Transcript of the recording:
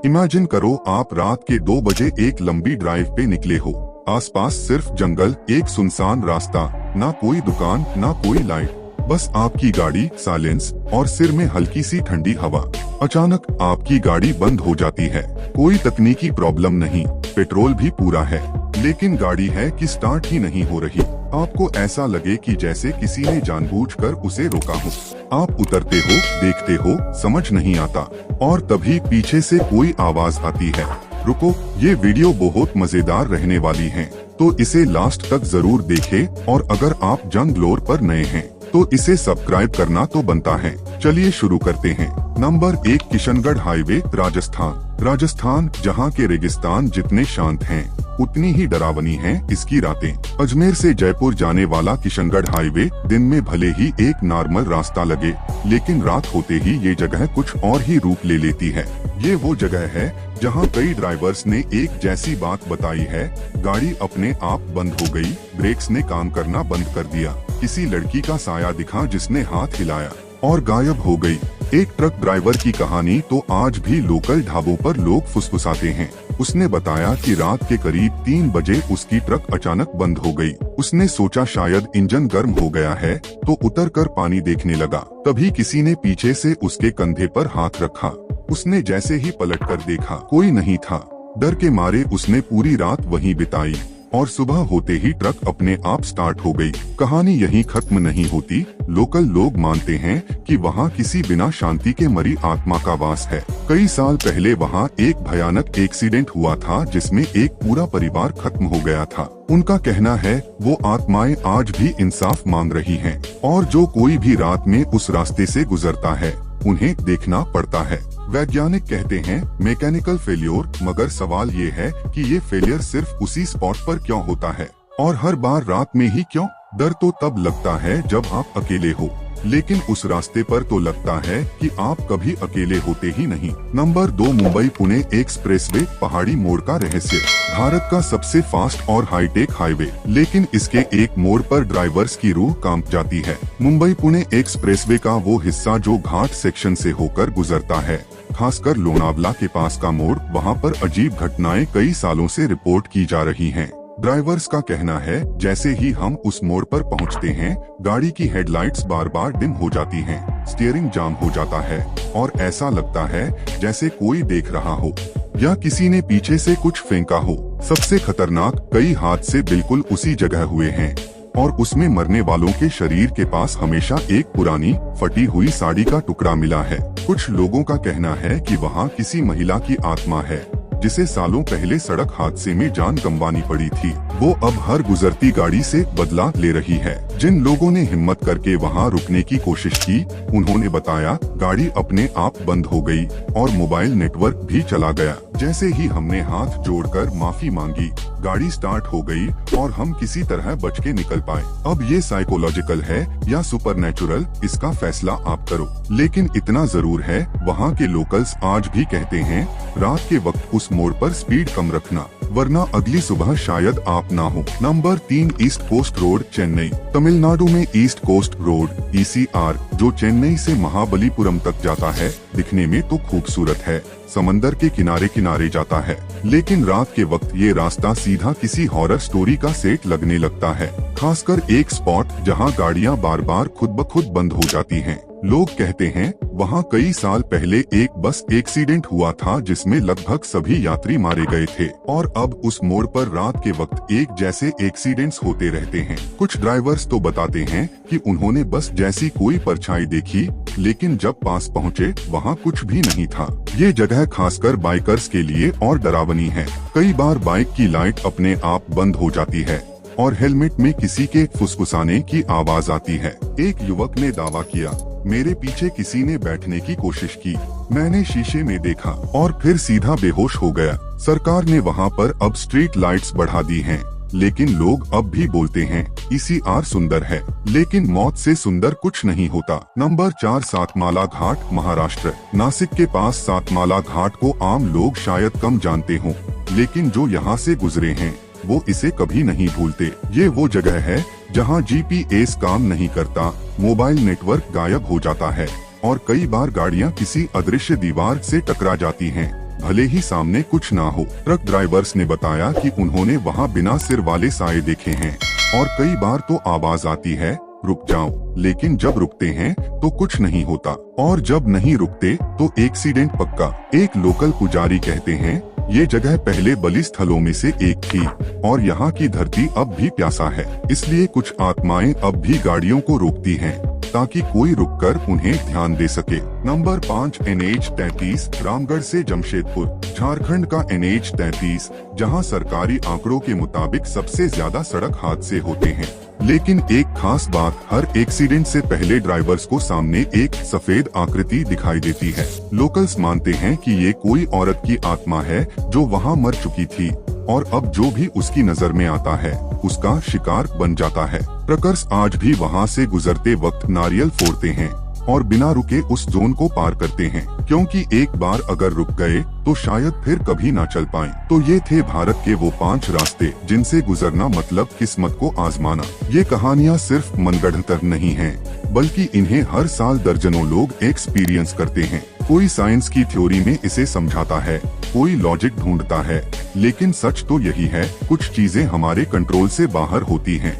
Imagine करो आप रात के 2 बजे एक लंबी ड्राइव पे निकले हो। आसपास सिर्फ जंगल, एक सुनसान रास्ता, ना कोई दुकान ना कोई लाइट, बस आपकी गाड़ी, साइलेंस और सिर में हल्की सी ठंडी हवा। अचानक आपकी गाड़ी बंद हो जाती है। कोई तकनीकी प्रॉब्लम नहीं, पेट्रोल भी पूरा है, लेकिन गाड़ी है कि स्टार्ट ही नहीं हो रही। आपको ऐसा लगे कि जैसे किसी ने जानबूझकर उसे रोका हो। आप उतरते हो, देखते हो, समझ नहीं आता, और तभी पीछे से कोई आवाज आती है, रुको। ये वीडियो बहुत मजेदार रहने वाली है, तो इसे लास्ट तक जरूर देखें। और अगर आप जंग लोर पर नए हैं तो इसे सब्सक्राइब करना तो बनता है। चलिए शुरू करते हैं। नंबर 1, किशनगढ़ हाईवे, राजस्थान, जहां के रेगिस्तान जितने शांत हैं उतनी ही डरावनी हैं इसकी रातें। अजमेर से जयपुर जाने वाला किशनगढ़ हाईवे दिन में भले ही एक नॉर्मल रास्ता लगे, लेकिन रात होते ही ये जगह कुछ और ही रूप ले लेती है। ये वो जगह है जहां कई ड्राइवर्स ने एक जैसी बात बताई है, गाड़ी अपने आप बंद हो गई, ब्रेक्स ने काम करना बंद कर दिया, किसी लड़की का साया दिखा जिसने हाथ हिलाया और गायब हो गई। एक ट्रक ड्राइवर की कहानी तो आज भी लोकल ढाबों पर लोग फुसफुसाते हैं। उसने बताया कि रात के करीब 3 बजे उसकी ट्रक अचानक बंद हो गई। उसने सोचा शायद इंजन गर्म हो गया है, तो उतरकर पानी देखने लगा। तभी किसी ने पीछे से उसके कंधे पर हाथ रखा। उसने जैसे ही पलटकर देखा, कोई नहीं था। डर के मारे उसने पूरी रात वहीं बिताई और सुबह होते ही ट्रक अपने आप स्टार्ट हो गई। कहानी यहीं खत्म नहीं होती। लोकल लोग मानते हैं कि वहाँ किसी बिना शांति के मरी आत्मा का वास है। कई साल पहले वहाँ एक भयानक एक्सीडेंट हुआ था जिसमें एक पूरा परिवार खत्म हो गया था। उनका कहना है वो आत्माएं आज भी इंसाफ मांग रही हैं, और जो कोई भी रात में उस रास्ते से गुजरता है उन्हें देखना पड़ता है। वैज्ञानिक कहते हैं मैकेनिकल फेल्योर, मगर सवाल ये है कि ये फेलियर सिर्फ उसी स्पॉट पर क्यों होता है और हर बार रात में ही क्यों? डर तो तब लगता है जब आप अकेले हो, लेकिन उस रास्ते पर तो लगता है कि आप कभी अकेले होते ही नहीं। नंबर 2, मुंबई पुणे एक्सप्रेसवे, पहाड़ी मोड़ का रहस्य। भारत का सबसे फास्ट और हाईटेक हाईवे, लेकिन इसके एक मोड़ पर ड्राइवर्स की रूह कांप जाती है। मुंबई पुणे एक्सप्रेसवे का वो हिस्सा जो घाट सेक्शन से होकर गुजरता है, खासकर लोनावला के पास का मोड़, वहाँ पर अजीब घटनाएं कई सालों से रिपोर्ट की जा रही हैं। ड्राइवर्स का कहना है जैसे ही हम उस मोड़ पर पहुंचते हैं, गाड़ी की हेडलाइट्स बार बार डिम हो जाती हैं, स्टीयरिंग जाम हो जाता है और ऐसा लगता है जैसे कोई देख रहा हो या किसी ने पीछे से कुछ फेंका हो। सबसे खतरनाक, कई हादसे बिल्कुल उसी जगह हुए हैं और उसमें मरने वालों के शरीर के पास हमेशा एक पुरानी फटी हुई साड़ी का टुकड़ा मिला है। कुछ लोगों का कहना है कि वहाँ किसी महिला की आत्मा है जिसे सालों पहले सड़क हादसे में जान गंवानी पड़ी थी। वो अब हर गुजरती गाड़ी से बदला ले रही है। जिन लोगों ने हिम्मत करके वहाँ रुकने की कोशिश की, उन्होंने बताया गाड़ी अपने आप बंद हो गई और मोबाइल नेटवर्क भी चला गया। जैसे ही हमने हाथ जोड़कर माफी मांगी, गाड़ी स्टार्ट हो गई और हम किसी तरह बच के निकल पाए। अब ये साइकोलॉजिकल है या सुपरनैचुरल, इसका फैसला आप करो। लेकिन इतना जरूर है, वहाँ के लोकल्स आज भी कहते हैं रात के वक्त उस मोड़ पर स्पीड कम रखना, वरना अगली सुबह शायद आप ना हो। Number 3, east coast road, Chennai, Tamil Nadu में ईस्ट कोस्ट रोड ECR, जो चेन्नई से महाबलीपुरम तक जाता है, दिखने में तो खूबसूरत है, समंदर के किनारे किनारे जाता है, लेकिन रात के वक्त ये रास्ता सीधा किसी हॉरर स्टोरी का सेट लगने लगता है। खासकर एक स्पॉट जहाँ गाड़ियाँ बार बार खुद ब खुद बंद हो जाती हैं। लोग कहते हैं वहाँ कई साल पहले एक बस एक्सीडेंट हुआ था जिसमें लगभग सभी यात्री मारे गए थे, और अब उस मोड़ पर रात के वक्त एक जैसे एक्सीडेंट्स होते रहते हैं। कुछ ड्राइवर्स तो बताते हैं कि उन्होंने बस जैसी कोई परछाई देखी, लेकिन जब पास पहुँचे वहाँ कुछ भी नहीं था। ये जगह खासकर बाइकर्स के लिए और डरावनी है। कई बार बाइक की लाइट अपने आप बंद हो जाती है और हेलमेट में किसी के फुसफुसाने की आवाज आती है। एक युवक ने दावा किया, मेरे पीछे किसी ने बैठने की कोशिश की, मैंने शीशे में देखा और फिर सीधा बेहोश हो गया। सरकार ने वहाँ पर अब स्ट्रीट लाइट्स बढ़ा दी हैं, लेकिन लोग अब भी बोलते हैं ECR सुंदर है, लेकिन मौत से सुंदर कुछ नहीं होता। नंबर 4, सातमाला घाट, महाराष्ट्र, नासिक के पास सातमाला घाट को आम लोग शायद कम जानते हों, लेकिन जो यहाँ से गुजरे हैं वो इसे कभी नहीं भूलते। ये वो जगह है जहाँ GPS काम नहीं करता, मोबाइल नेटवर्क गायब हो जाता है और कई बार गाड़ियाँ किसी अदृश्य दीवार से टकरा जाती हैं। भले ही सामने कुछ ना हो। ट्रक ड्राइवर्स ने बताया कि उन्होंने वहां बिना सिर वाले साए देखे हैं और कई बार तो आवाज आती है रुक जाओ, लेकिन जब रुकते हैं तो कुछ नहीं होता और जब नहीं रुकते तो एक्सीडेंट पक्का। एक लोकल पुजारी कहते हैं ये जगह पहले बलि स्थलों में से एक थी और यहाँ की धरती अब भी प्यासा है, इसलिए कुछ आत्माएं अब भी गाड़ियों को रोकती हैं ताकि कोई रुककर उन्हें ध्यान दे सके। नंबर 5 NH 33 रामगढ़ से जमशेदपुर झारखंड का NH 33 जहां सरकारी आंकड़ों के मुताबिक सबसे ज्यादा सड़क हादसे होते हैं। लेकिन एक खास बात, हर एक्सीडेंट से पहले ड्राइवर्स को सामने एक सफेद आकृति दिखाई देती है। लोकल्स मानते हैं कि ये कोई औरत की आत्मा है जो वहां मर चुकी थी और अब जो भी उसकी नजर में आता है उसका शिकार बन जाता है। ट्रकर्स आज भी वहां से गुजरते वक्त नारियल फोड़ते हैं और बिना रुके उस जोन को पार करते हैं, क्योंकि एक बार अगर रुक गए तो शायद फिर कभी ना चल पाएं। तो ये थे भारत के वो 5 रास्ते जिनसे गुजरना मतलब किस्मत को आजमाना। ये कहानियाँ सिर्फ मनगढ़ंत नहीं हैं, बल्कि इन्हें हर साल दर्जनों लोग एक्सपीरियंस करते हैं। कोई साइंस की थ्योरी में इसे समझाता है, कोई लॉजिक ढूंढता है, लेकिन सच तो यही है, कुछ चीजें हमारे कंट्रोल से बाहर होती हैं।